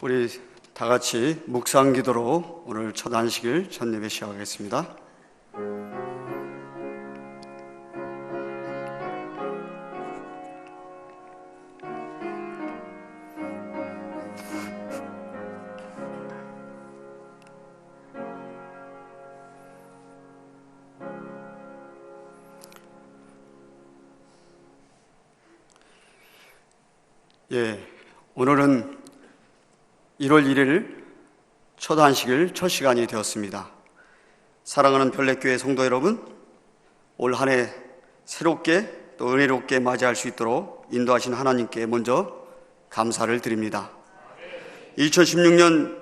우리 다 같이 묵상 기도로 오늘 첫 안식일 첫 예배 시작하겠습니다. 오늘은 1월 1일 첫 안식일 첫 시간이 되었습니다. 사랑하는 별내교회 성도 여러분, 올 한 해 새롭게 또 은혜롭게 맞이할 수 있도록 인도하신 하나님께 먼저 감사를 드립니다. 2016년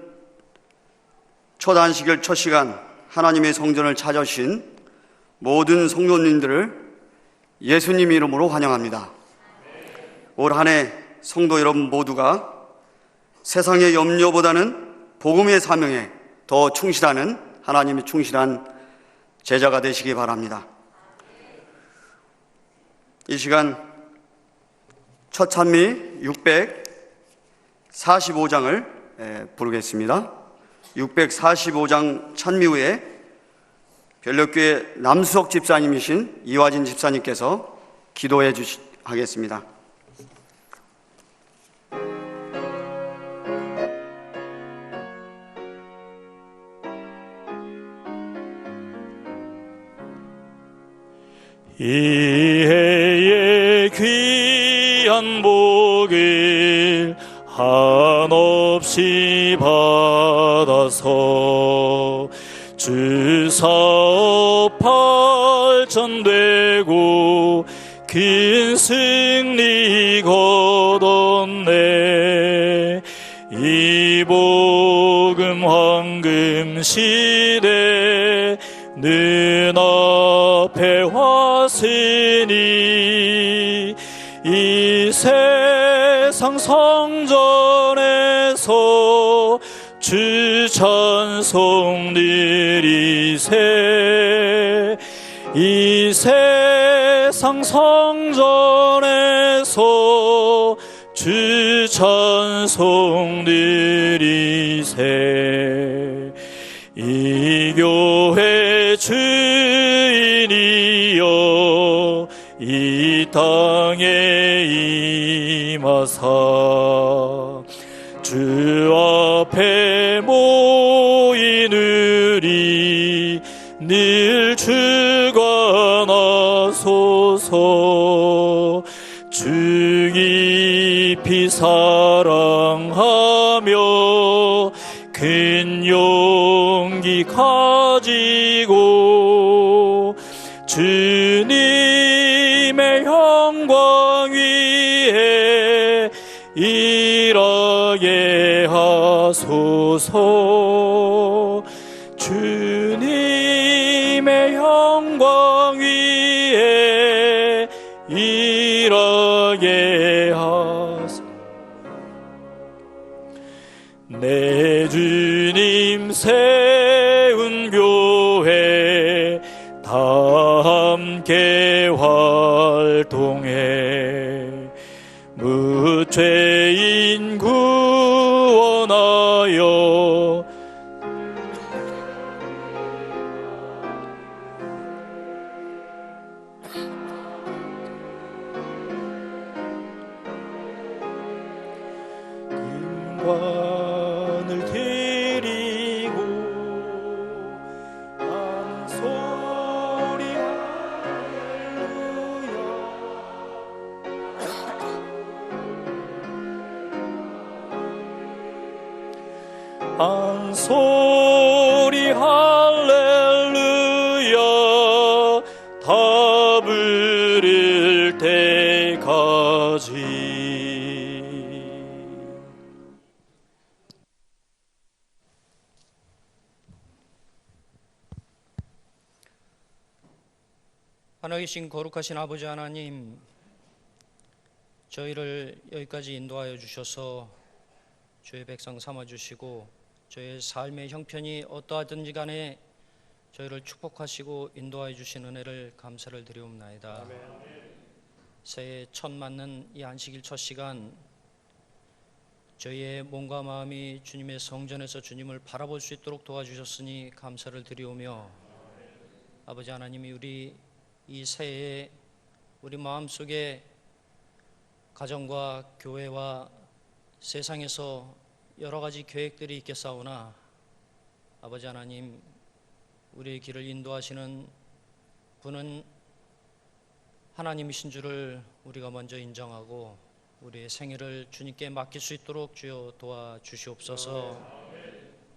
첫 안식일 첫 시간 하나님의 성전을 찾아오신 모든 성도님들을 예수님 이름으로 환영합니다. 올 한 해 성도 여러분 모두가 세상의 염려보다는 복음의 사명에 더 충실하는 하나님의 충실한 제자가 되시기 바랍니다. 이 시간 첫 찬미 645장을 부르겠습니다. 645장 찬미 후에 별내교회 남수석 집사님이신 이화진 집사님께서 기도해 하겠습니다. 이 해의 귀한 복을 한없이 받아서 주 사업 발전되고 큰 승리 거뒀네. 이 복음 황금 시대 눈앞에 왔으니 이 세상 성전에서 주 찬송 드리세. 이 세상 성전에서 주 찬송 드리세. 이 교회 주인이여 이 땅에 임하사 주 앞에 모인 우리 늘 주관하소서. 주 깊이 사랑하며 큰 용기 가지고 주님의 영광 위에 일하게 하소서. 주님의 영광 위에 일하게 하소서. 내 주님 세운 교회 다 함께 활동해 무죄인 구원하여 영광을 드리고 한 소리 할렐루야. 한 소리 할렐루야 다 부를 때까지. 하나님 계신 거룩하신 아버지 하나님, 저희를 여기까지 인도하여 주셔서 주의 백성 삼아주시고 저희의 삶의 형편이 어떠하든지 간에 저희를 축복하시고 인도하여 주신 은혜를 감사를 드리옵나이다. 새해 첫 맞는 이 안식일 첫 시간 저희의 몸과 마음이 주님의 성전에서 주님을 바라볼 수 있도록 도와주셨으니 감사를 드리오며, 아버지 하나님이 우리 이 새해에 우리 마음속에 가정과 교회와 세상에서 여러 가지 계획들이 있겠사오나, 아버지 하나님, 우리의 길을 인도하시는 분은 하나님이신 줄을 우리가 먼저 인정하고 우리의 생애를 주님께 맡길 수 있도록 주여 도와주시옵소서.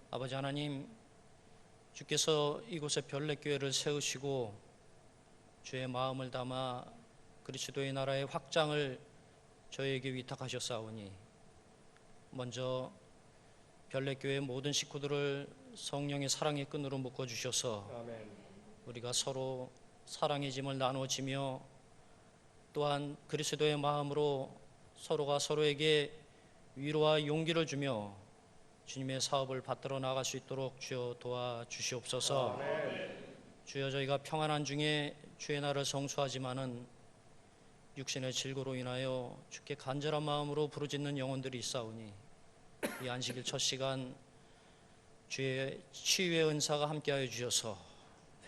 아버지 하나님, 주께서 이곳에 별내교회를 세우시고 주의 마음을 담아 그리스도의 나라의 확장을 저희에게 위탁하셨사오니, 먼저 별내교회의 모든 식구들을 성령의 사랑의 끈으로 묶어주셔서 우리가 서로 사랑의 짐을 나누어지며 또한 그리스도의 마음으로 서로가 서로에게 위로와 용기를 주며 주님의 사업을 받들어 나갈 수 있도록 주여 도와주시옵소서. 주여, 저희가 평안한 중에 주의 날을 성수하지만은 육신의 질고로 인하여 주께 간절한 마음으로 부르짖는 영혼들이 있사오니, 이 안식일 첫 시간 주의 치유의 은사가 함께하여 주셔서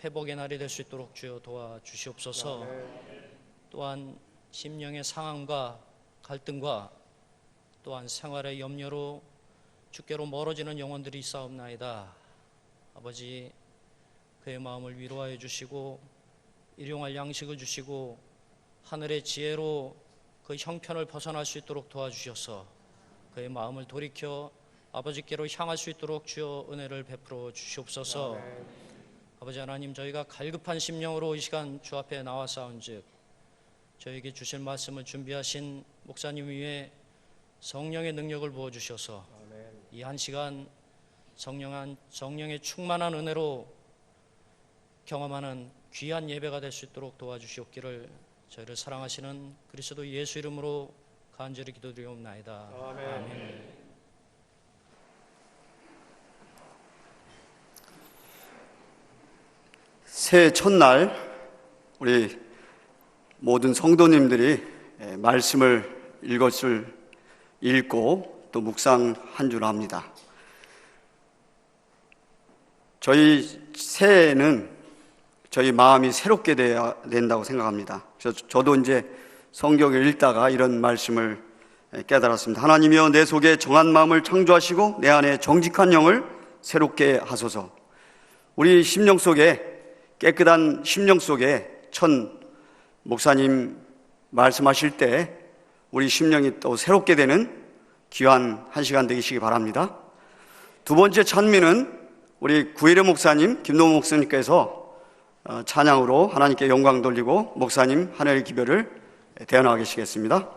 회복의 날이 될 수 있도록 주여 도와주시옵소서. 또한 심령의 상함과 갈등과 또한 생활의 염려로 주께로 멀어지는 영혼들이 있사옵나이다. 아버지, 그의 마음을 위로하여 주시고 일용할 양식을 주시고 하늘의 지혜로 그 형편을 벗어날 수 있도록 도와주셔서 그의 마음을 돌이켜 아버지께로 향할 수 있도록 주여 은혜를 베풀어 주시옵소서. 아버지 하나님, 저희가 갈급한 심령으로 이 시간 주 앞에 나와싸운즉 저에게 주실 말씀을 준비하신 목사님 위에 성령의 능력을 부어주셔서 이 한 시간 성령의 충만한 은혜로 경험하는 귀한 예배가 될 수 있도록 도와주시옵기를 저희를 사랑하시는 그리스도 예수 이름으로 간절히 기도드리옵나이다. 아멘. 새해 첫날 우리 모든 성도님들이 말씀을 읽고 또 묵상한 줄 압니다. 저희 새해에는 저희 마음이 새롭게 돼야 된다고 생각합니다. 그래서 저도 이제 성경을 읽다가 이런 말씀을 깨달았습니다. 하나님이여, 내 속에 정한 마음을 창조하시고 내 안에 정직한 영을 새롭게 하소서. 우리 심령 속에, 깨끗한 심령 속에 천 목사님 말씀하실 때 우리 심령이 또 새롭게 되는 귀한 한 시간 되시기 바랍니다. 두 번째 찬미는 우리 구일의 목사님, 김노무 목사님께서 찬양으로 하나님께 영광 돌리고 목사님 하늘의 기별을 대언하고 계시겠습니다.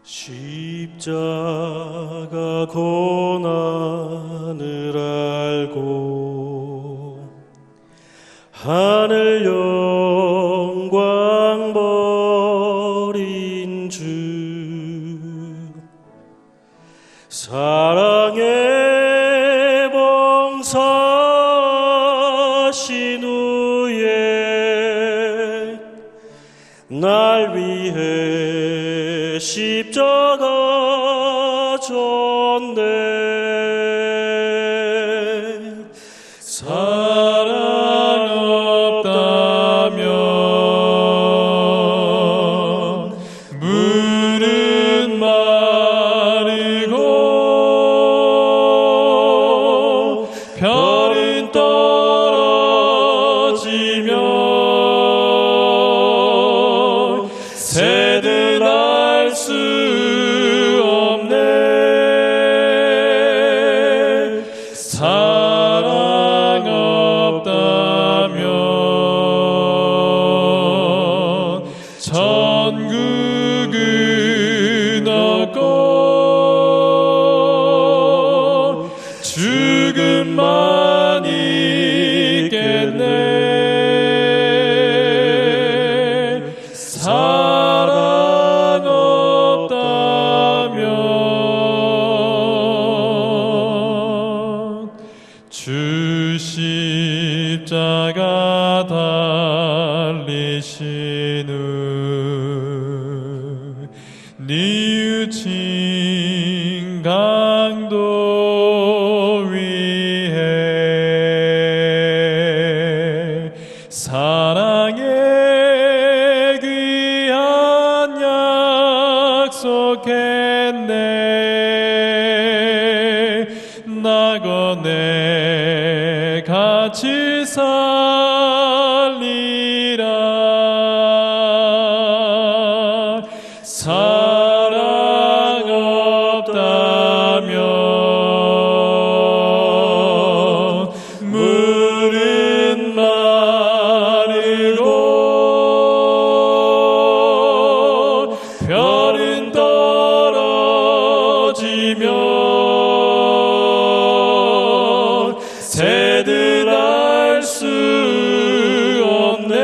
십자가 고난을 알고 하늘 영광 버린 주, 사랑의 봉사하신 후에 날 위해 십자가 졌네. 사랑 없다면 물은 마르고 별은 떨어지면 새들 알 수 없네. 사랑 없다면 천국은 없고 죽음만 있겠네. 사랑 없다면 주 십자가 달리신 후 뉘우친 강도 위에 사랑의 귀한 약속했네. 나거네 같이 살리라. 사랑 없다면 물은 마르고 별은 떨어지면 새들 알 수 없네.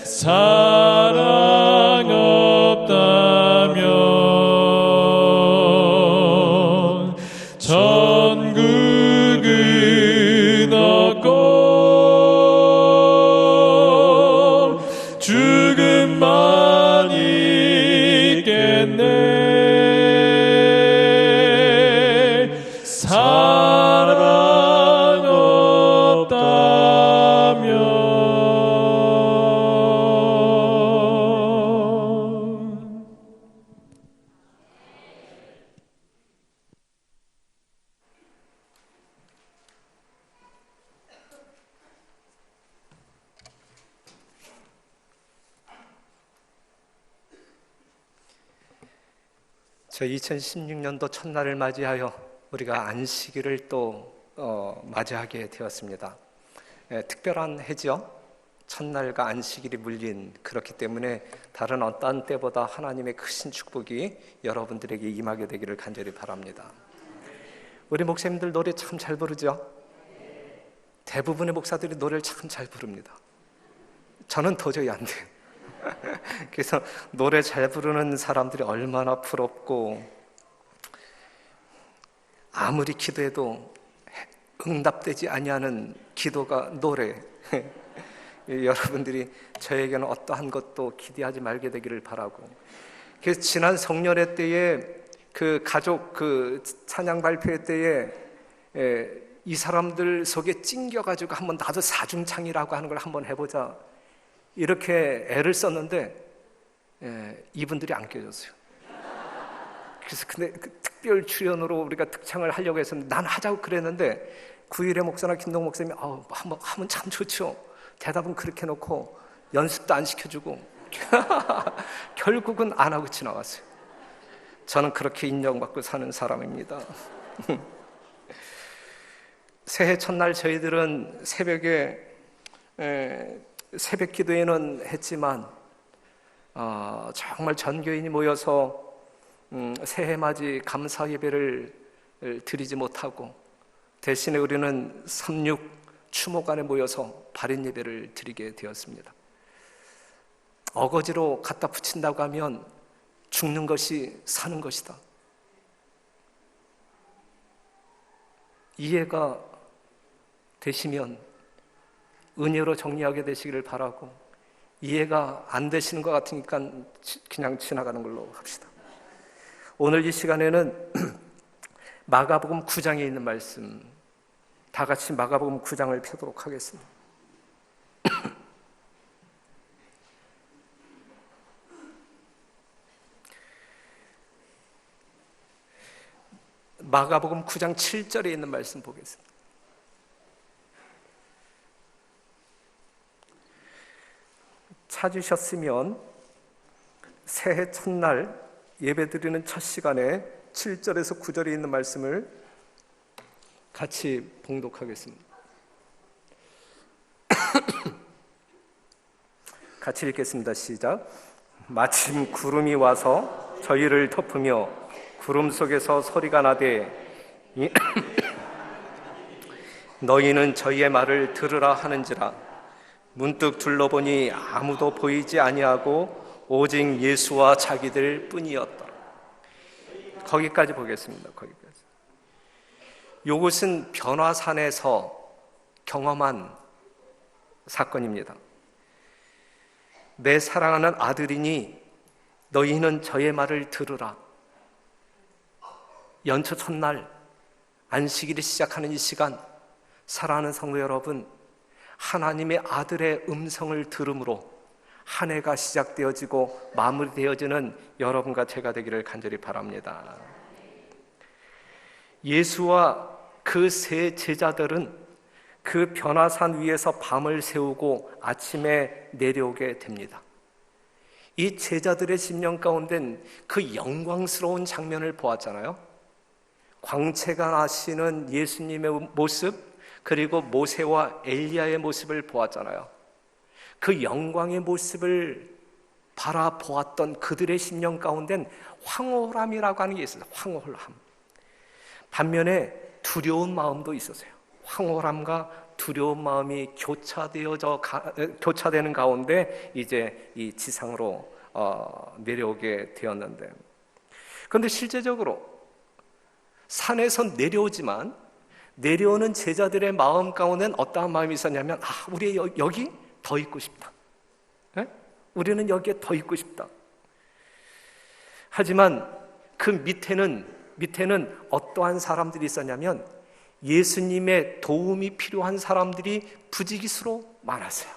사랑 없다면 천국은 없고 죽음만 있겠네. 사랑 없다면. 저 2016년도 첫날을 맞이하여 우리가 안식일을 또 맞이하게 되었습니다. 특별한 해죠. 첫날과 안식일이 물린, 그렇기 때문에 다른 어떠한 때보다 하나님의 크신 축복이 여러분들에게 임하게 되기를 간절히 바랍니다. 우리 목사님들 노래 참 잘 부르죠? 대부분의 목사들이 노래를 참 잘 부릅니다. 저는 도저히 안 돼요. 그래서 노래 잘 부르는 사람들이 얼마나 부럽고, 아무리 기도해도 응답되지 아니하는 기도가 노래. 여러분들이 저에게는 어떠한 것도 기대하지 말게 되기를 바라고, 그래서 지난 성년회 때에 그 가족 그 찬양 발표회 때에 이 사람들 속에 찡겨가지고 한번 나도 사중창이라고 하는 걸 한번 해보자 이렇게 애를 썼는데 이분들이 안 껴줬어요. 그래서 근데 그 특별 출연으로 우리가 특창을 하려고 했었는데 난 하자고 그랬는데 구일의 목사나 김동 목사님이 한번 하면 참 좋죠. 대답은 그렇게 놓고 연습도 안 시켜주고 결국은 안 하고 지나갔어요. 저는 그렇게 인정받고 사는 사람입니다. 새해 첫날 저희들은 새벽에 새벽 기도회는 했지만 정말 전교인이 모여서 새해 맞이 감사 예배를 드리지 못하고 대신에 우리는 3.6 추모관에 모여서 발인 예배를 드리게 되었습니다. 어거지로 갖다 붙인다고 하면 죽는 것이 사는 것이다. 이해가 되시면 은혜로 정리하게 되시기를 바라고, 이해가 안 되시는 것 같으니까 그냥 지나가는 걸로 합시다. 오늘 이 시간에는 마가복음 9장에 있는 말씀, 다 같이 마가복음 9장을 펴도록 하겠습니다. 마가복음 9장 7절에 있는 말씀 보겠습니다. 찾으셨으면 새해 첫날 예배드리는 첫 시간에 7절에서 9절에 있는 말씀을 같이 봉독하겠습니다. 같이 읽겠습니다. 시작. 마침 구름이 와서 저희를 덮으며 구름 속에서 소리가 나되 너희는 저희의 말을 들으라 하는지라. 문득 둘러보니 아무도 보이지 아니하고 오직 예수와 자기들 뿐이었다. 거기까지 보겠습니다. 거기까지. 이것은 변화산에서 경험한 사건입니다. 내 사랑하는 아들이니 너희는 저의 말을 들으라. 연초 첫날 안식일이 시작하는 이 시간, 사랑하는 성도 여러분, 하나님의 아들의 음성을 들음으로 한 해가 시작되어지고 마무리되어지는 여러분과 제가 되기를 간절히 바랍니다. 예수와 그 세 제자들은 그 변화산 위에서 밤을 새우고 아침에 내려오게 됩니다. 이 제자들의 심령 가운데는 그 영광스러운 장면을 보았잖아요. 광채가 나시는 예수님의 모습, 그리고 모세와 엘리야의 모습을 보았잖아요. 그 영광의 모습을 바라보았던 그들의 심령 가운데는 황홀함이라고 하는 게 있어요. 황홀함. 반면에 두려운 마음도 있었어요. 황홀함과 두려운 마음이 교차되는 가운데 이제 이 지상으로 내려오게 되었는데, 그런데 실제적으로 산에서 내려오지만 내려오는 제자들의 마음 가운데는 어떠한 마음이 있었냐면, 우리 여기 더 있고 싶다. 네? 우리는 여기에 더 있고 싶다. 하지만 그 밑에는 어떠한 사람들이 있었냐면 예수님의 도움이 필요한 사람들이 부지기수로 많았어요.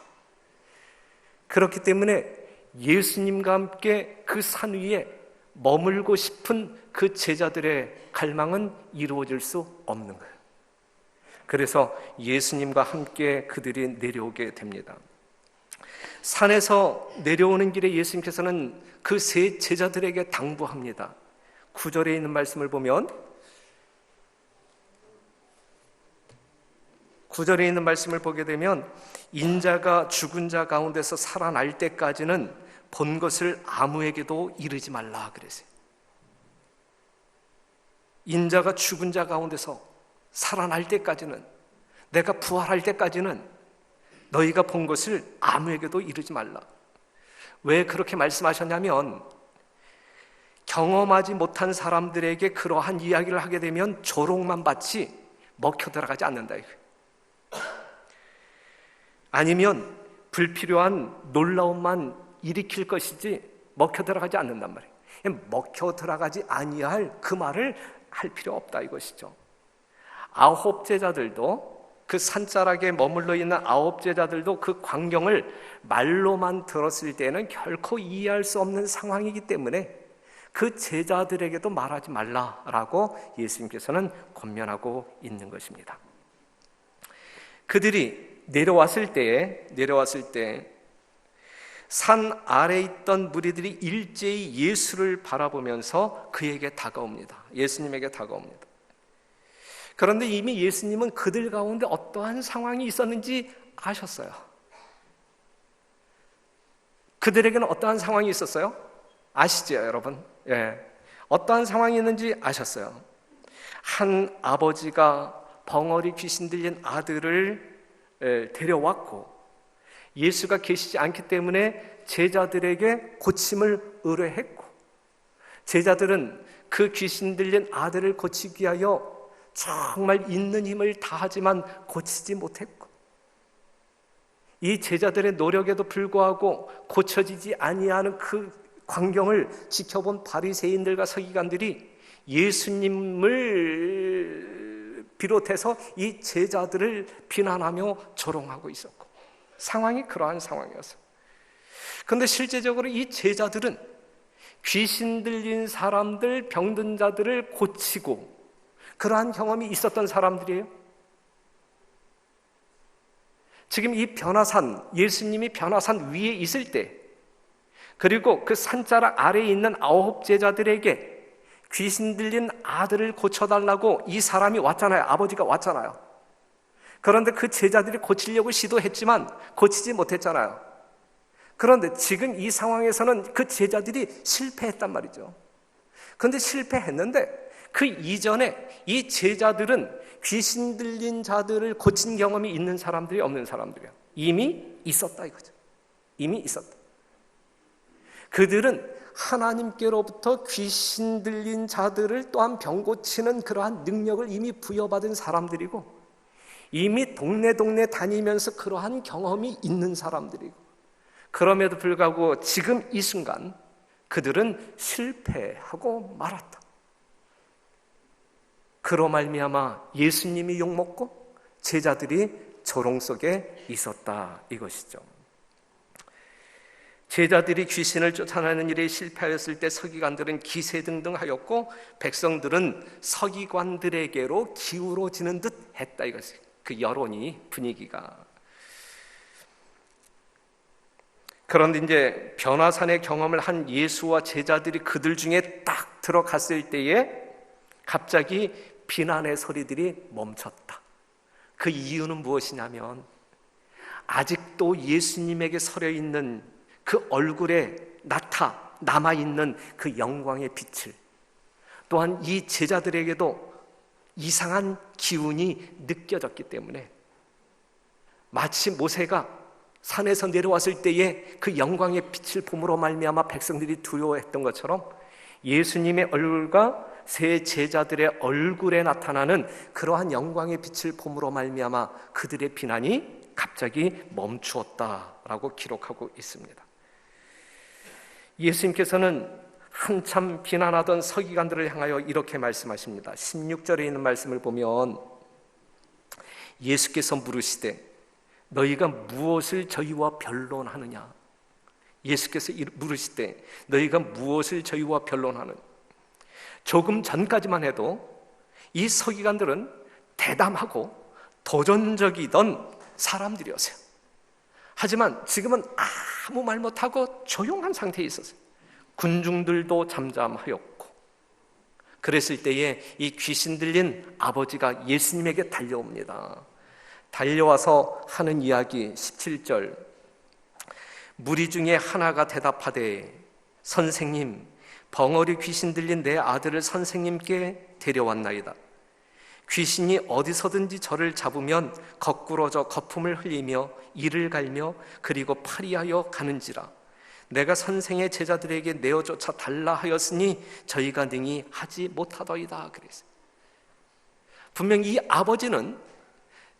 그렇기 때문에 예수님과 함께 그 산 위에 머물고 싶은 그 제자들의 갈망은 이루어질 수 없는 거예요. 그래서 예수님과 함께 그들이 내려오게 됩니다. 산에서 내려오는 길에 예수님께서는 그 세 제자들에게 당부합니다. 9절에 있는 말씀을 보면, 9절에 있는 말씀을 보게 되면 인자가 죽은 자 가운데서 살아날 때까지는 본 것을 아무에게도 이르지 말라 그랬어요. 인자가 죽은 자 가운데서 살아날 때까지는, 내가 부활할 때까지는 너희가 본 것을 아무에게도 이르지 말라. 왜 그렇게 말씀하셨냐면, 경험하지 못한 사람들에게 그러한 이야기를 하게 되면 조롱만 받지 먹혀 들어가지 않는다. 아니면 불필요한 놀라움만 일으킬 것이지 먹혀 들어가지 않는단 말이에요. 먹혀 들어가지 아니할 그 말을 할 필요 없다 이것이죠. 9 제자들도, 그 산자락에 머물러 있는 9 제자들도 그 광경을 말로만 들었을 때는 결코 이해할 수 없는 상황이기 때문에 그 제자들에게도 말하지 말라라고 예수님께서는 권면하고 있는 것입니다. 그들이 내려왔을 때 산 아래에 있던 무리들이 일제히 예수를 바라보면서 그에게 다가옵니다. 예수님에게 다가옵니다. 그런데 이미 예수님은 그들 가운데 어떠한 상황이 있었는지 아셨어요. 그들에게는 어떠한 상황이 있었어요? 아시죠, 여러분? 예. 어떠한 상황이 있는지 아셨어요. 한 아버지가 벙어리 귀신 들린 아들을 데려왔고, 예수가 계시지 않기 때문에 제자들에게 고침을 의뢰했고, 제자들은 그 귀신 들린 아들을 고치기 위하여 정말 있는 힘을 다하지만 고치지 못했고, 이 제자들의 노력에도 불구하고 고쳐지지 아니하는 그 광경을 지켜본 바리새인들과 서기관들이 예수님을 비롯해서 이 제자들을 비난하며 조롱하고 있었고, 상황이 그러한 상황이었어요. 그런데 실제적으로 이 제자들은 귀신 들린 사람들, 병든 자들을 고치고 그러한 경험이 있었던 사람들이에요. 지금 이 변화산, 예수님이 변화산 위에 있을 때, 그리고 그 산자락 아래에 있는 9 제자들에게 귀신 들린 아들을 고쳐달라고 이 사람이 왔잖아요. 아버지가 왔잖아요. 그런데 그 제자들이 고치려고 시도했지만 고치지 못했잖아요. 그런데 지금 이 상황에서는 그 제자들이 실패했단 말이죠. 그런데 실패했는데 그 이전에 이 제자들은 귀신 들린 자들을 고친 경험이 있는 사람들이 없는 사람들이야. 이미 있었다 이거죠. 이미 있었다. 그들은 하나님께로부터 귀신 들린 자들을 또한 병 고치는 그러한 능력을 이미 부여받은 사람들이고, 이미 동네 다니면서 그러한 경험이 있는 사람들이고, 그럼에도 불구하고 지금 이 순간 그들은 실패하고 말았다. 그로 말미암아 예수님이 욕먹고 제자들이 조롱 속에 있었다 이것이죠. 제자들이 귀신을 쫓아내는 일에 실패하였을 때 서기관들은 기세등등하였고 백성들은 서기관들에게로 기울어지는 듯 했다 이것이. 그 여론이, 분위기가. 그런데 이제 변화산의 경험을 한 예수와 제자들이 그들 중에 딱 들어갔을 때에 갑자기 비난의 소리들이 멈췄다. 그 이유는 무엇이냐면 아직도 예수님에게 서려 있는 그 얼굴에 남아있는 그 영광의 빛을, 또한 이 제자들에게도 이상한 기운이 느껴졌기 때문에 마치 모세가 산에서 내려왔을 때에 그 영광의 빛을 봄으로 말미암아 백성들이 두려워했던 것처럼 예수님의 얼굴과 세 제자들의 얼굴에 나타나는 그러한 영광의 빛을 봄으로 말미암아 그들의 비난이 갑자기 멈추었다라고 기록하고 있습니다. 예수님께서는 한참 비난하던 서기관들을 향하여 이렇게 말씀하십니다. 16절에 있는 말씀을 보면 예수께서 물으시되 너희가 무엇을 저희와 변론하느냐? 예수께서 물으시되 너희가 무엇을 저희와 변론하느냐? 조금 전까지만 해도 이 서기관들은 대담하고 도전적이던 사람들이었어요. 하지만 지금은 아무 말 못하고 조용한 상태에 있었어요. 군중들도 잠잠하였고, 그랬을 때에 이 귀신 들린 아버지가 예수님에게 달려옵니다. 달려와서 하는 이야기 17절, 무리 중에 하나가 대답하되 선생님, 벙어리 귀신 들린 내 아들을 선생님께 데려왔나이다. 귀신이 어디서든지 저를 잡으면 거꾸러져 거품을 흘리며 이를 갈며 그리고 파리하여 가는지라. 내가 선생의 제자들에게 내어쫓아 달라 하였으니 저희가 능히 하지 못하더이다. 그랬어요. 분명히 이 아버지는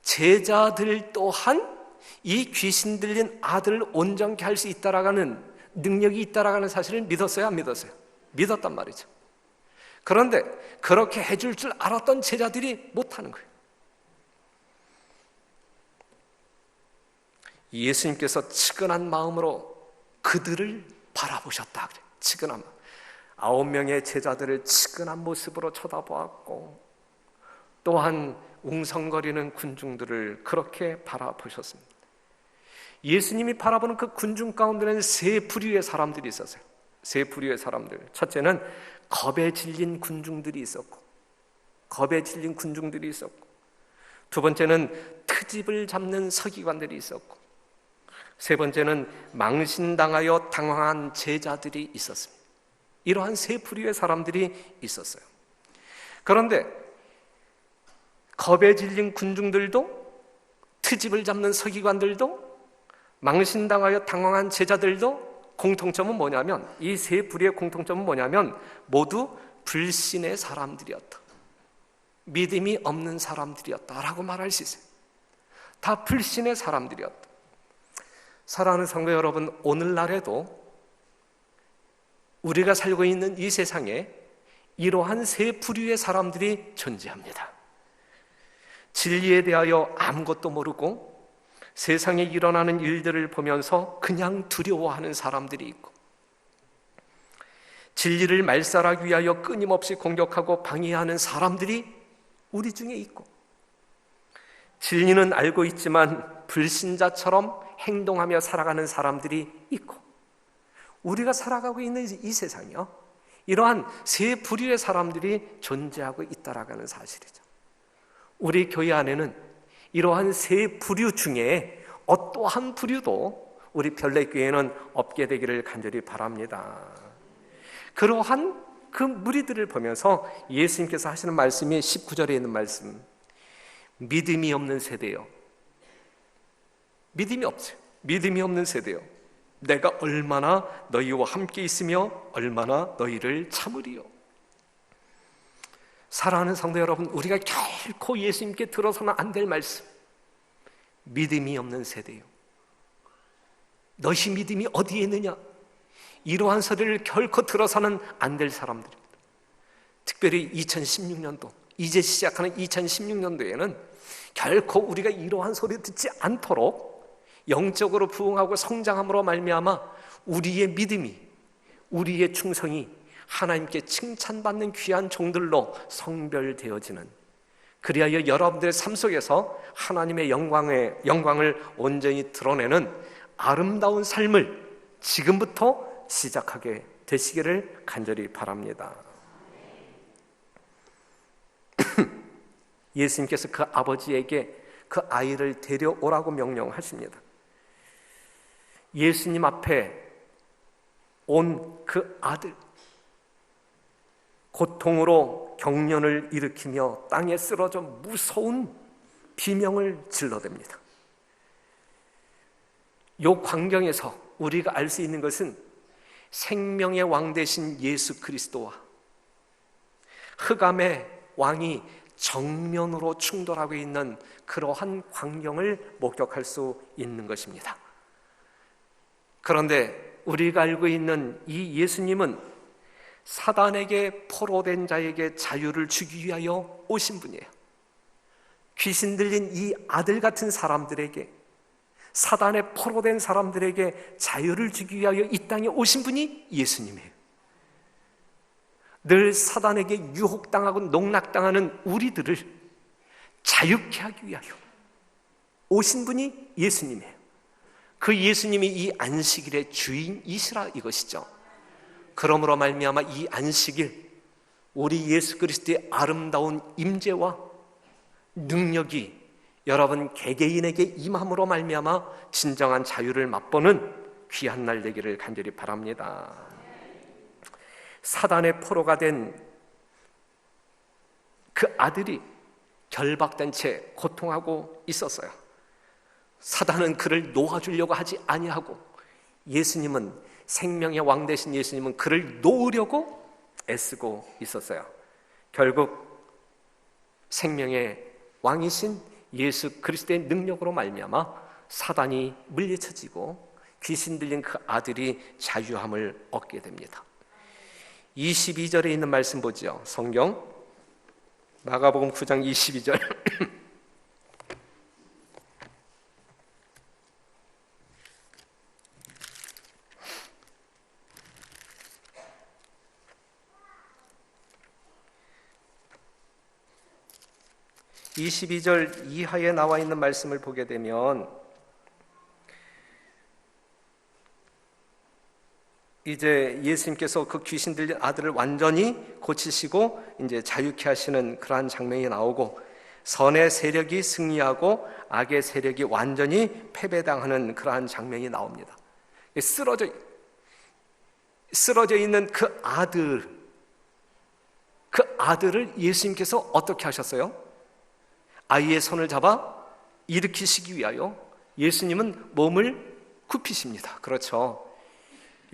제자들 또한 이 귀신 들린 아들을 온전케 할 수 있다라는 능력이 있다라는 사실을 믿었어요, 안 믿었어요? 믿었단 말이죠. 그런데 그렇게 해줄 줄 알았던 제자들이 못하는 거예요. 예수님께서 측은한 마음으로 그들을 바라보셨다. 그래요. 측은한 마음. 9명의 제자들을 측은한 모습으로 쳐다보았고, 또한 웅성거리는 군중들을 그렇게 바라보셨습니다. 예수님이 바라보는 그 군중 가운데는 세 부류의 사람들이 있었어요. 세 부류의 사람들. 첫째는 겁에 질린 군중들이 있었고, 두 번째는 트집을 잡는 서기관들이 있었고, 세 번째는 망신당하여 당황한 제자들이 있었습니다. 이러한 세 부류의 사람들이 있었어요. 그런데 겁에 질린 군중들도, 트집을 잡는 서기관들도, 망신당하여 당황한 제자들도 공통점은 뭐냐면, 이 세 부류의 공통점은 뭐냐면 모두 불신의 사람들이었다, 믿음이 없는 사람들이었다라고 말할 수 있어요. 다 불신의 사람들이었다. 사랑하는 성도 여러분, 오늘날에도 우리가 살고 있는 이 세상에 이러한 세 부류의 사람들이 존재합니다. 진리에 대하여 아무것도 모르고 세상에 일어나는 일들을 보면서 그냥 두려워하는 사람들이 있고, 진리를 말살하기 위하여 끊임없이 공격하고 방해하는 사람들이 우리 중에 있고, 진리는 알고 있지만 불신자처럼 행동하며 살아가는 사람들이 있고, 우리가 살아가고 있는 이 세상이요, 이러한 세 부류의 사람들이 존재하고 있다라는 사실이죠. 우리 교회 안에는 이러한 세 부류 중에 어떠한 부류도 우리 별내교회는 없게 되기를 간절히 바랍니다. 그러한 그 무리들을 보면서 예수님께서 하시는 말씀이 19절에 있는 말씀, 믿음이 없는 세대요. 믿음이 없어요. 믿음이 없는 세대요. 내가 얼마나 너희와 함께 있으며 얼마나 너희를 참으리요. 사랑하는 성도 여러분, 우리가 결코 예수님께 들어서는 안 될 말씀, 믿음이 없는 세대요. 너희 믿음이 어디에 있느냐? 이러한 소리를 결코 들어서는 안 될 사람들입니다. 특별히 2016년도, 이제 시작하는 2016년도에는 결코 우리가 이러한 소리 듣지 않도록 영적으로 부흥하고 성장함으로 말미암아 우리의 믿음이, 우리의 충성이 하나님께 칭찬받는 귀한 종들로 성별되어지는, 그리하여 여러분들의 삶 속에서 하나님의 영광을 온전히 드러내는 아름다운 삶을 지금부터 시작하게 되시기를 간절히 바랍니다. 예수님께서 그 아버지에게 그 아이를 데려오라고 명령하십니다. 예수님 앞에 온 그 아들, 고통으로 경련을 일으키며 땅에 쓰러져 무서운 비명을 질러댑니다. 이 광경에서 우리가 알 수 있는 것은 생명의 왕 되신 예수 그리스도와 흑암의 왕이 정면으로 충돌하고 있는 그러한 광경을 목격할 수 있는 것입니다. 그런데 우리가 알고 있는 이 예수님은 사단에게 포로된 자에게 자유를 주기 위하여 오신 분이에요. 귀신 들린 이 아들 같은 사람들에게, 사단에 포로된 사람들에게 자유를 주기 위하여 이 땅에 오신 분이 예수님이에요. 늘 사단에게 유혹당하고 농락당하는 우리들을 자유케 하기 위하여 오신 분이 예수님이에요. 그 예수님이 이 안식일의 주인이시라 이것이죠. 그러므로 말미암아 이 안식일, 우리 예수 그리스도의 아름다운 임재와 능력이 여러분 개개인에게 임함으로 말미암아 진정한 자유를 맛보는 귀한 날 되기를 간절히 바랍니다. 사단의 포로가 된 그 아들이 결박된 채 고통하고 있었어요. 사단은 그를 놓아주려고 하지 아니하고, 예수님은, 생명의 왕 되신 예수님은 그를 놓으려고 애쓰고 있었어요. 결국 생명의 왕이신 예수 그리스도의 능력으로 말미암아 사단이 물리쳐지고 귀신 들린 그 아들이 자유함을 얻게 됩니다. 22절에 있는 말씀 보죠. 성경 마가복음 9장 22절. (22절) 이하에 나와 있는 말씀을 보게 되면 이제 예수님께서 그 귀신 들린 아들을 완전히 고치시고 이제 자유케 하시는 그러한 장면이 나오고, 선의 세력이 승리하고 악의 세력이 완전히 패배당하는 그러한 장면이 나옵니다. 쓰러져 있는 그 아들을 예수님께서 어떻게 하셨어요? 아이의 손을 잡아 일으키시기 위하여 예수님은 몸을 굽히십니다. 그렇죠.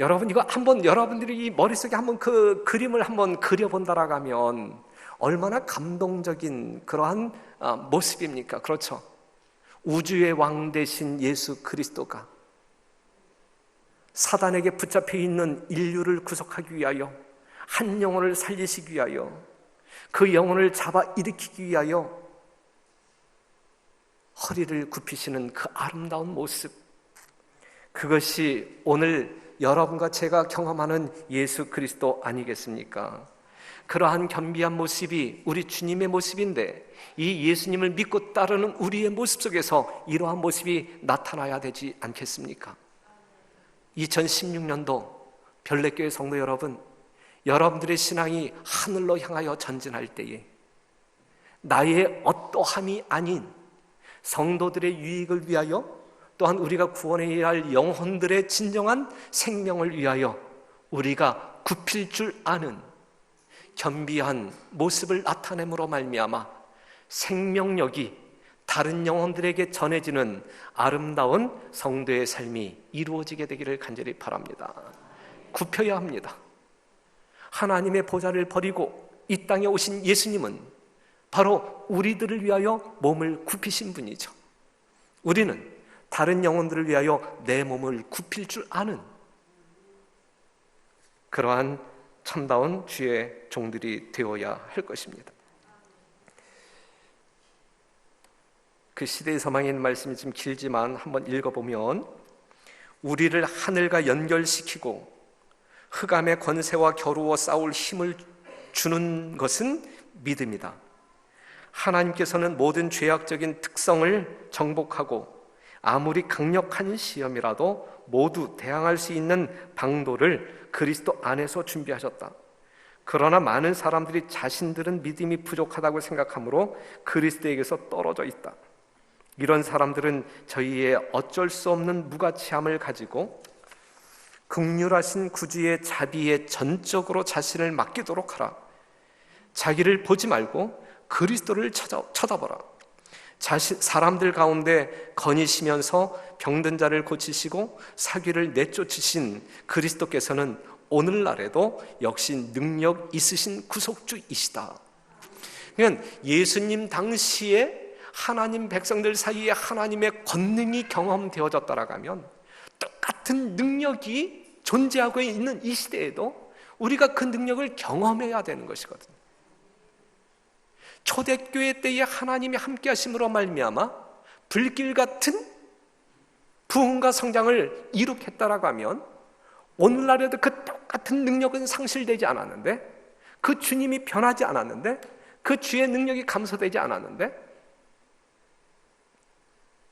여러분, 이거 한번 여러분들이 이 머릿속에 한번 그 그림을 한번 그려본다라고 하면 얼마나 감동적인 그러한 모습입니까? 그렇죠. 우주의 왕 되신 예수 그리스도가 사단에게 붙잡혀 있는 인류를 구속하기 위하여, 한 영혼을 살리시기 위하여, 그 영혼을 잡아 일으키기 위하여 허리를 굽히시는 그 아름다운 모습, 그것이 오늘 여러분과 제가 경험하는 예수 그리스도 아니겠습니까? 그러한 겸비한 모습이 우리 주님의 모습인데, 이 예수님을 믿고 따르는 우리의 모습 속에서 이러한 모습이 나타나야 되지 않겠습니까? 2016년도 별내교회 성도 여러분, 여러분들의 신앙이 하늘로 향하여 전진할 때에 나의 어떠함이 아닌 성도들의 유익을 위하여 또한 우리가 구원해야 할 영혼들의 진정한 생명을 위하여 우리가 굽힐 줄 아는 겸비한 모습을 나타냄으로 말미암아 생명력이 다른 영혼들에게 전해지는 아름다운 성도의 삶이 이루어지게 되기를 간절히 바랍니다. 굽혀야 합니다. 하나님의 보좌를 버리고 이 땅에 오신 예수님은 바로 우리들을 위하여 몸을 굽히신 분이죠. 우리는 다른 영혼들을 위하여 내 몸을 굽힐 줄 아는 그러한 참다운 주의 종들이 되어야 할 것입니다. 그 시대의 서망에 있는 말씀이 좀 길지만 한번 읽어보면, 우리를 하늘과 연결시키고 흑암의 권세와 겨루어 싸울 힘을 주는 것은 믿음이다. 하나님께서는 모든 죄악적인 특성을 정복하고 아무리 강력한 시험이라도 모두 대항할 수 있는 방도를 그리스도 안에서 준비하셨다. 그러나 많은 사람들이 자신들은 믿음이 부족하다고 생각하므로 그리스도에게서 떨어져 있다. 이런 사람들은 저희의 어쩔 수 없는 무가치함을 가지고 긍휼하신 구주의 자비에 전적으로 자신을 맡기도록 하라. 자기를 보지 말고 그리스도를 쳐다보라. 사람들 가운데 거니시면서 병든 자를 고치시고 사귀를 내쫓으신 그리스도께서는 오늘날에도 역시 능력 있으신 구속주이시다. 그러니까 예수님 당시에 하나님 백성들 사이에 하나님의 권능이 경험되어졌다라고 하면 똑같은 능력이 존재하고 있는 이 시대에도 우리가 그 능력을 경험해야 되는 것이거든요. 초대교회 때에 하나님이 함께 하심으로 말미암아 불길 같은 부흥과 성장을 이룩했다라고 하면 오늘날에도 그 똑같은 능력은 상실되지 않았는데, 그 주님이 변하지 않았는데, 그 주의 능력이 감소되지 않았는데,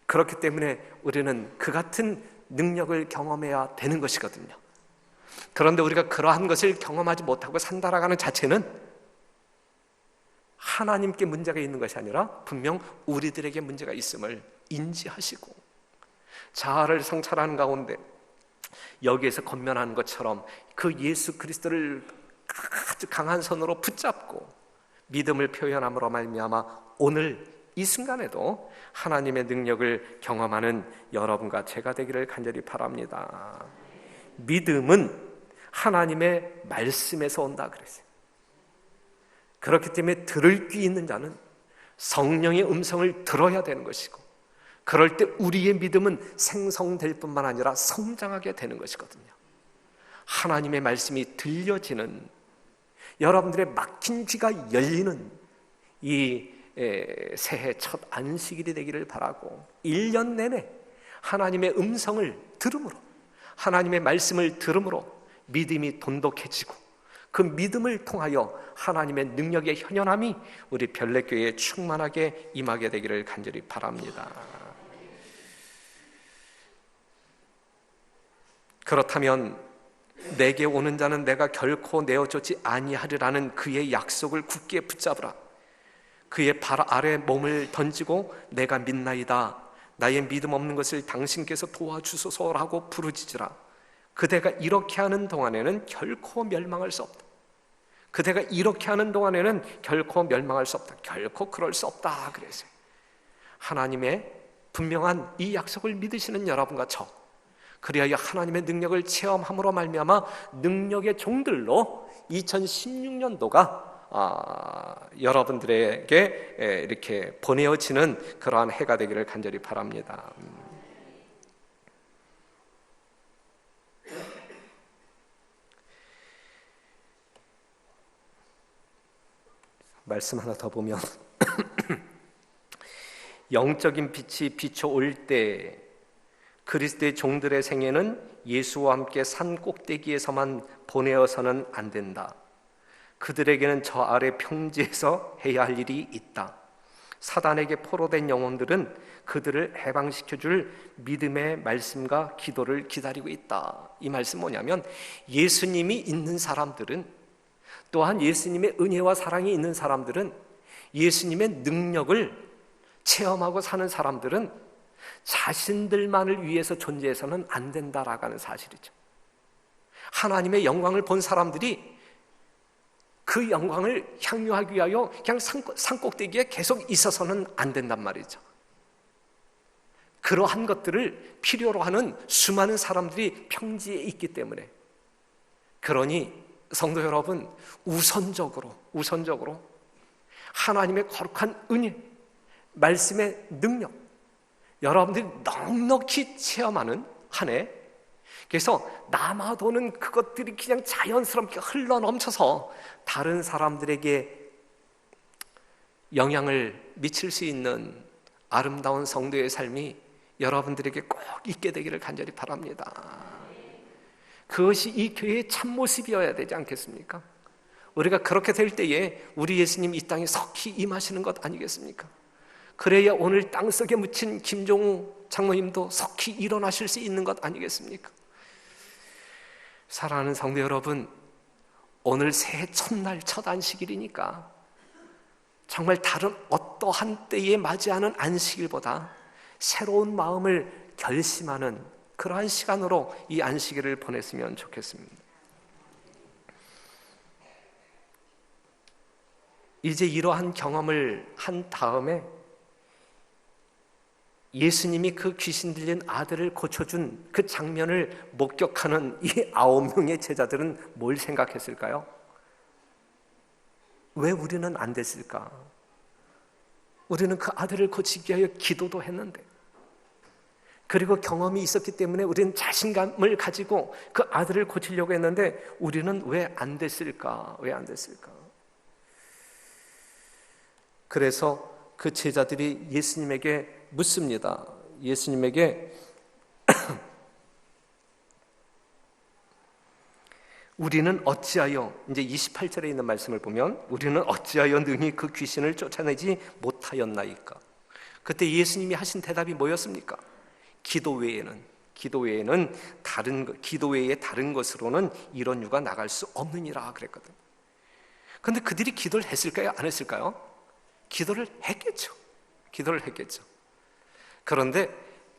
그렇기 때문에 우리는 그 같은 능력을 경험해야 되는 것이거든요. 그런데 우리가 그러한 것을 경험하지 못하고 산다라는 자체는 하나님께 문제가 있는 것이 아니라 분명 우리들에게 문제가 있음을 인지하시고 자아를 성찰하는 가운데 여기에서 권면하는 것처럼 그 예수 그리스도를 아주 강한 손으로 붙잡고 믿음을 표현함으로 말미암아 오늘 이 순간에도 하나님의 능력을 경험하는 여러분과 제가 되기를 간절히 바랍니다. 믿음은 하나님의 말씀에서 온다 그랬어요. 그렇기 때문에 들을 귀 있는 자는 성령의 음성을 들어야 되는 것이고, 그럴 때 우리의 믿음은 생성될 뿐만 아니라 성장하게 되는 것이거든요. 하나님의 말씀이 들려지는, 여러분들의 막힌 귀가 열리는 이 새해 첫 안식일이 되기를 바라고, 1년 내내 하나님의 음성을 들음으로, 하나님의 말씀을 들음으로 믿음이 돈독해지고 그 믿음을 통하여 하나님의 능력의 현현함이 우리 별내교회에 충만하게 임하게 되기를 간절히 바랍니다. 그렇다면 내게 오는 자는 내가 결코 내어쫓지 아니하리라는 그의 약속을 굳게 붙잡으라. 그의 발 아래 몸을 던지고 내가 믿나이다, 나의 믿음 없는 것을 당신께서 도와주소서라고 부르짖으라. 그대가 이렇게 하는 동안에는 결코 멸망할 수 없다. 그대가 이렇게 하는 동안에는 결코 멸망할 수 없다. 결코 그럴 수 없다 그랬어요. 하나님의 분명한 이 약속을 믿으시는 여러분과 저, 그리하여 하나님의 능력을 체험함으로 말미암아 능력의 종들로 2016년도가 여러분들에게 이렇게 보내어지는 그러한 해가 되기를 간절히 바랍니다. 말씀 하나 더 보면 영적인 빛이 비춰올 때 그리스도의 종들의 생애는 예수와 함께 산 꼭대기에서만 보내어서는 안 된다. 그들에게는 저 아래 평지에서 해야 할 일이 있다. 사단에게 포로된 영혼들은 그들을 해방시켜줄 믿음의 말씀과 기도를 기다리고 있다. 이 말씀 뭐냐면, 예수님이 있는 사람들은, 또한 예수님의 은혜와 사랑이 있는 사람들은, 예수님의 능력을 체험하고 사는 사람들은 자신들만을 위해서 존재해서는 안 된다라고 하는 사실이죠. 하나님의 영광을 본 사람들이 그 영광을 향유하기 위하여 그냥 산꼭대기에 계속 있어서는 안 된단 말이죠. 그러한 것들을 필요로 하는 수많은 사람들이 평지에 있기 때문에, 그러니 성도 여러분, 우선적으로 하나님의 거룩한 은혜, 말씀의 능력, 여러분들이 넉넉히 체험하는 한 해, 그래서 남아도는 그것들이 그냥 자연스럽게 흘러넘쳐서 다른 사람들에게 영향을 미칠 수 있는 아름다운 성도의 삶이 여러분들에게 꼭 있게 되기를 간절히 바랍니다. 그것이 이 교회의 참모습이어야 되지 않겠습니까? 우리가 그렇게 될 때에 우리 예수님 이 땅에 석히 임하시는 것 아니겠습니까? 그래야 오늘 땅속에 묻힌 김종우 장로님도 석히 일어나실 수 있는 것 아니겠습니까? 사랑하는 성도 여러분, 오늘 새해 첫날 첫 안식일이니까 정말 다른 어떠한 때에 맞이하는 안식일보다 새로운 마음을 결심하는 그러한 시간으로 이 안식일을 보냈으면 좋겠습니다. 이제 이러한 경험을 한 다음에 예수님이 그 귀신 들린 아들을 고쳐준 그 장면을 목격하는 이 9명의 제자들은 뭘 생각했을까요? 왜 우리는 안 됐을까? 우리는 그 아들을 고치기 위하여 기도도 했는데, 그리고 경험이 있었기 때문에 우리는 자신감을 가지고 그 아들을 고치려고 했는데 우리는 왜 안 됐을까? 왜 안 됐을까? 그래서 그 제자들이 예수님에게 묻습니다. 예수님에게 우리는 어찌하여, 이제 28절에 있는 말씀을 보면 우리는 어찌하여 능히 그 귀신을 쫓아내지 못하였나이까? 그때 예수님이 하신 대답이 뭐였습니까? 기도 외에는 기도 외에 다른 것으로는 이런 유가 나갈 수 없느니라 그랬거든. 그런데 그들이 기도를 했을까요? 안 했을까요? 기도를 했겠죠. 그런데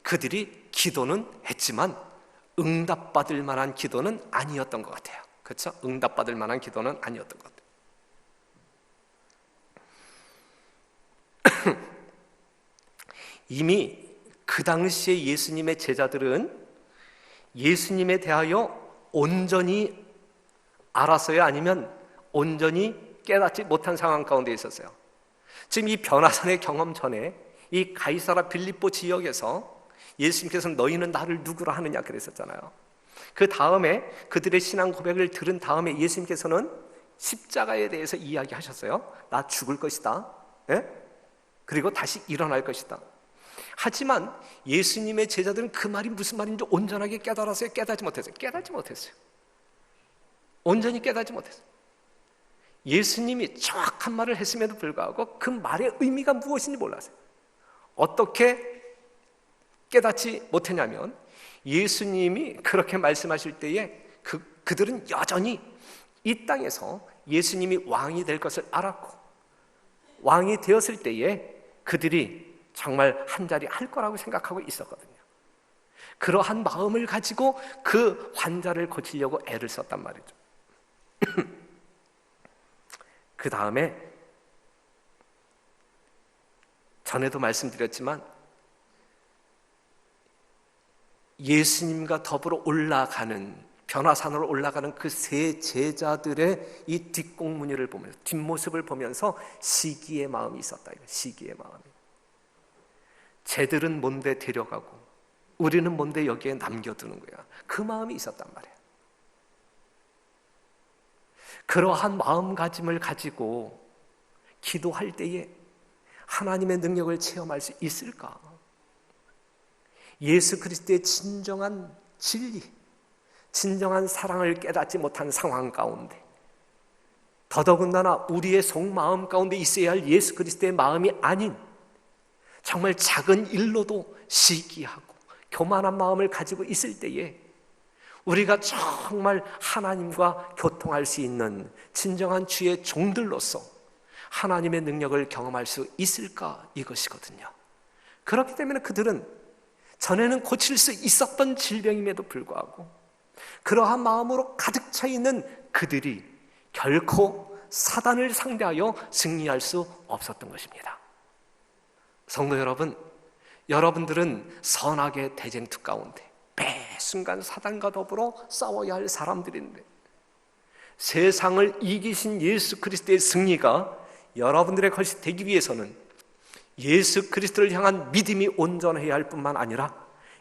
그들이 기도는 했지만 응답받을 만한 기도는 아니었던 것 같아요. 그렇죠? 응답받을 만한 기도는 아니었던 것 같아요. 이미 그 당시에 예수님의 제자들은 예수님에 대하여 온전히 알았어요? 아니면 온전히 깨닫지 못한 상황 가운데 있었어요? 지금 이 변화산의 경험 전에 이 가이사라 빌립보 지역에서 예수님께서 너희는 나를 누구라 하느냐 그랬었잖아요. 그 다음에 그들의 신앙 고백을 들은 다음에 예수님께서는 십자가에 대해서 이야기하셨어요. 나 죽을 것이다. 그리고 다시 일어날 것이다. 하지만 예수님의 제자들은 그 말이 무슨 말인지 온전하게 깨달았어요? 깨닫지 못했어요. 온전히 깨닫지 못했어요. 예수님이 정확한 말을 했음에도 불구하고 그 말의 의미가 무엇인지 몰랐어요. 어떻게 깨닫지 못했냐면 예수님이 그렇게 말씀하실 때에 그들은 여전히 이 땅에서 예수님이 왕이 될 것을 알았고, 왕이 되었을 때에 그들이 정말 한 자리 할 거라고 생각하고 있었거든요. 그러한 마음을 가지고 그 환자를 고치려고 애를 썼단 말이죠. 그 다음에 전에도 말씀드렸지만 예수님과 더불어 올라가는, 변화산으로 올라가는 그 세 제자들의 이 뒷공무니를 보면서, 뒷모습을 보면서 시기의 마음이 있었다. 시기의 마음이. 쟤들은 뭔데 데려가고 우리는 뭔데 여기에 남겨두는 거야. 그 마음이 있었단 말이에요. 그러한 마음가짐을 가지고 기도할 때에 하나님의 능력을 체험할 수 있을까? 예수 그리스도의 진정한 진리, 진정한 사랑을 깨닫지 못한 상황 가운데, 더더군다나 우리의 속마음 가운데 있어야 할 예수 그리스도의 마음이 아닌 정말 작은 일로도 시기하고 교만한 마음을 가지고 있을 때에 우리가 정말 하나님과 교통할 수 있는 진정한 주의 종들로서 하나님의 능력을 경험할 수 있을까? 이것이거든요. 그렇기 때문에 그들은 전에는 고칠 수 있었던 질병임에도 불구하고 그러한 마음으로 가득 차 있는 그들이 결코 사단을 상대하여 승리할 수 없었던 것입니다. 성도 여러분, 여러분들은 선악의 대쟁투 가운데 매 순간 사단과 더불어 싸워야 할 사람들인데, 세상을 이기신 예수 그리스도의 승리가 여러분들의 것이 되기 위해서는 예수 그리스도를 향한 믿음이 온전해야 할 뿐만 아니라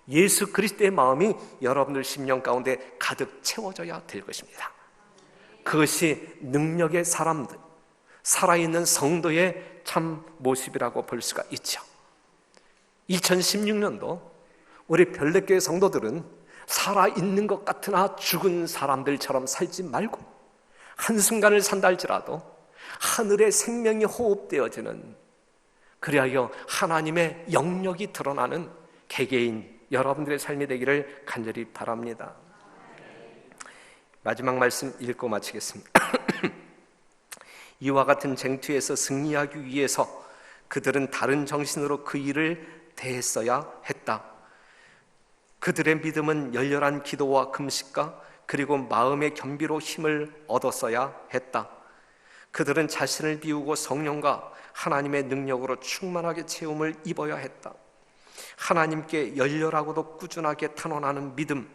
예수 그리스도의 마음이 여러분들 심령 가운데 가득 채워져야 될 것입니다. 그것이 능력의 사람들, 살아있는 성도의 참 모습이라고 볼 수가 있죠. 2016년도 우리 별내교회 성도들은 살아있는 것 같으나 죽은 사람들처럼 살지 말고, 한순간을 산다 할지라도 하늘의 생명이 호흡되어지는, 그리하여 하나님의 영역이 드러나는 개개인 여러분들의 삶이 되기를 간절히 바랍니다. 마지막 말씀 읽고 마치겠습니다. 이와 같은 쟁투에서 승리하기 위해서 그들은 다른 정신으로 그 일을 대했어야 했다. 그들의 믿음은 열렬한 기도와 금식과 그리고 마음의 겸비로 힘을 얻었어야 했다. 그들은 자신을 비우고 성령과 하나님의 능력으로 충만하게 채움을 입어야 했다. 하나님께 열렬하고도 꾸준하게 탄원하는 믿음,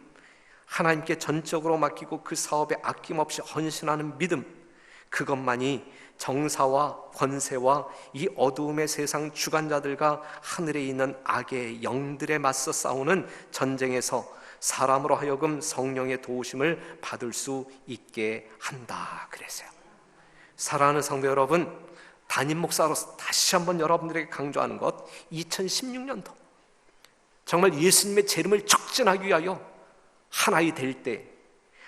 하나님께 전적으로 맡기고 그 사업에 아낌없이 헌신하는 믿음, 그것만이 정사와 권세와 이 어두움의 세상 주관자들과 하늘에 있는 악의 영들에 맞서 싸우는 전쟁에서 사람으로 하여금 성령의 도우심을 받을 수 있게 한다 그랬어요. 사랑하는 성도 여러분, 담임 목사로서 다시 한번 여러분들에게 강조하는 것, 2016년도 정말 예수님의 재림을 촉진하기 위하여 하나이 될 때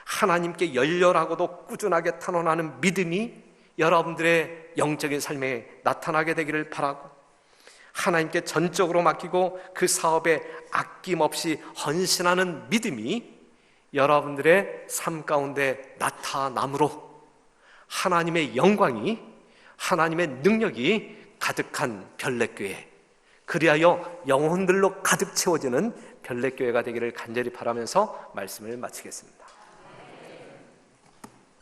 하나님께 열렬하고도 꾸준하게 탄원하는 믿음이 여러분들의 영적인 삶에 나타나게 되기를 바라고, 하나님께 전적으로 맡기고 그 사업에 아낌없이 헌신하는 믿음이 여러분들의 삶 가운데 나타남으로 하나님의 영광이, 하나님의 능력이 가득한 별내교회, 그리하여 영혼들로 가득 채워지는 별내교회가 되기를 간절히 바라면서 말씀을 마치겠습니다.